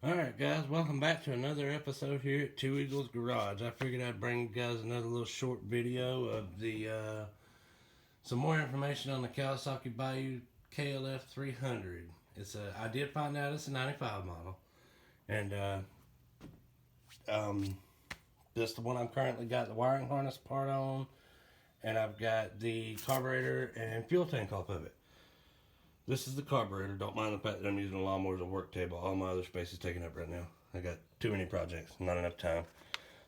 Alright guys, welcome back to another episode here at Two Eagles Garage. I figured I'd bring you guys another little short video of the some more information on the Kawasaki Bayou KLF 300. I did find out it's a 95 model. And this is the one I'm currently got the wiring harness part on, and I've got the carburetor and fuel tank off of it. This is the carburetor. Don't mind the fact that I'm using a lawnmower as a work table. All my other space is taken up right now. I got too many projects, not enough time.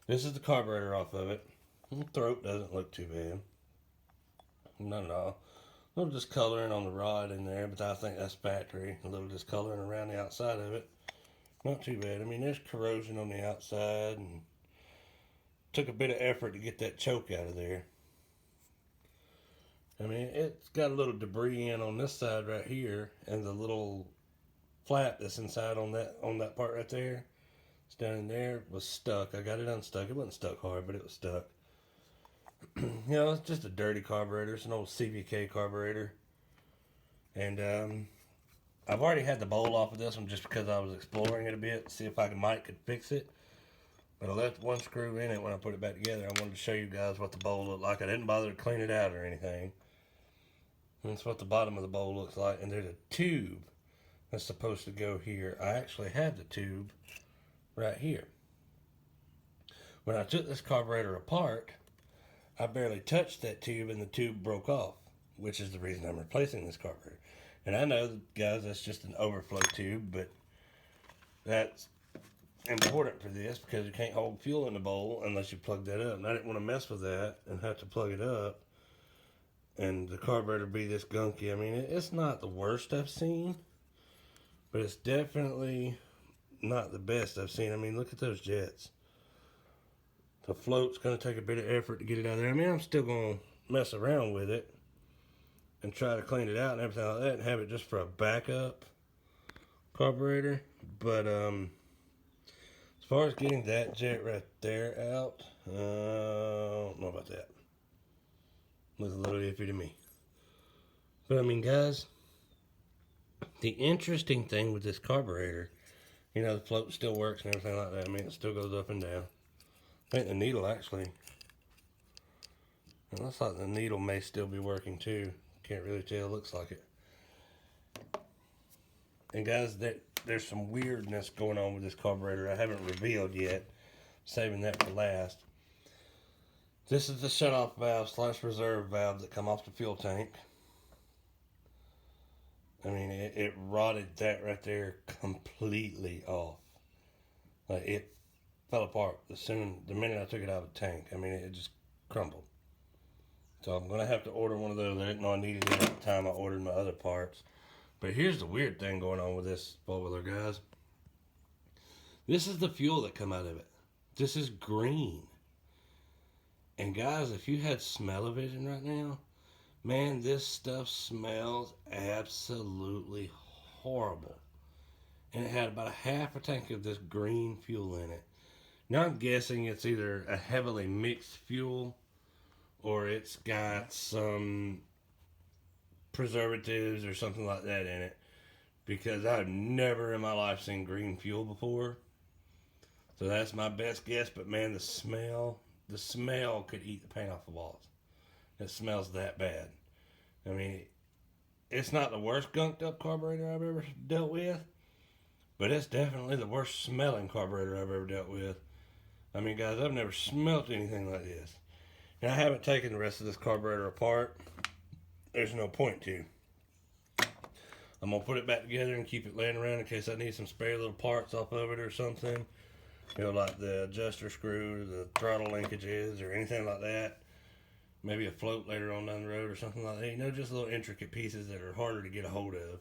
This is the carburetor off of it. The throat doesn't look too bad. Not at all. A little discoloring on the rod in there, but I think that's factory. A little discoloring around the outside of it. Not too bad. I mean, there's corrosion on the outside, and took a bit of effort to get that choke out of there. I mean, it's got a little debris in on this side right here, and the little flap that's inside on that part right there, it's down in there, was stuck. I got it unstuck. It wasn't stuck hard, but it was stuck. It's just a dirty carburetor. It's an old CVK carburetor. And I've already had the bowl off of this one just because I was exploring it a bit to see if I could fix it. But I left one screw in it when I put it back together. I wanted to show you guys what the bowl looked like. I didn't bother to clean it out or anything. That's what the bottom of the bowl looks like. And there's a tube that's supposed to go here. I actually have the tube right here. When I took this carburetor apart, I barely touched that tube and the tube broke off, which is the reason I'm replacing this carburetor. And I know, guys, that's just an overflow tube, but that's important for this because you can't hold fuel in the bowl unless you plug that up. And I didn't want to mess with that and have to plug it up and the carburetor be this gunky. I mean, it's not the worst I've seen, but it's definitely not the best I've seen. I mean, look at those jets. The float's going to take a bit of effort to get it out of there. I mean, I'm still going to mess around with it and try to clean it out and everything like that and have it just for a backup carburetor. But as far as getting that jet right there out, I don't know about that. Looks a little iffy to me. But I mean, guys, the interesting thing with this carburetor, the float still works and everything like that. I mean, it still goes up and down. I think the needle actually, it looks like the needle may still be working too. Can't really tell, looks like it. And guys, there's some weirdness going on with this carburetor I haven't revealed yet. Saving that for last. This is the shutoff valve / reserve valve that come off the fuel tank. I mean, it rotted that right there completely off. Like, it fell apart the minute I took it out of the tank. I mean, it just crumbled. So I'm going to have to order one of those. I didn't know I needed it at the time I ordered my other parts. But here's the weird thing going on with this four-wheeler, guys. This is the fuel that come out of it. This is green. And guys, if you had smell-o-vision right now, man, this stuff smells absolutely horrible. And it had about a half a tank of this green fuel in it. Now I'm guessing it's either a heavily mixed fuel or it's got some preservatives or something like that in it. Because I've never in my life seen green fuel before. So that's my best guess. But man, the smell could eat the paint off the walls. It smells that bad. I mean, it's not the worst gunked up carburetor I've ever dealt with, but it's definitely the worst smelling carburetor I've ever dealt with. I mean, guys, I've never smelt anything like this. And I haven't taken the rest of this carburetor apart. There's no point to. I'm going to put it back together and keep it laying around in case I need some spare little parts off of it or something. Like the adjuster screw, the throttle linkages, or anything like that. Maybe a float later on down the road or something like that. Just little intricate pieces that are harder to get a hold of.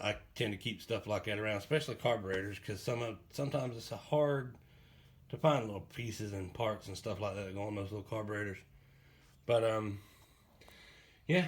I tend to keep stuff like that around, especially carburetors, because sometimes it's hard to find little pieces and parts and stuff like that go on those little carburetors. But, yeah,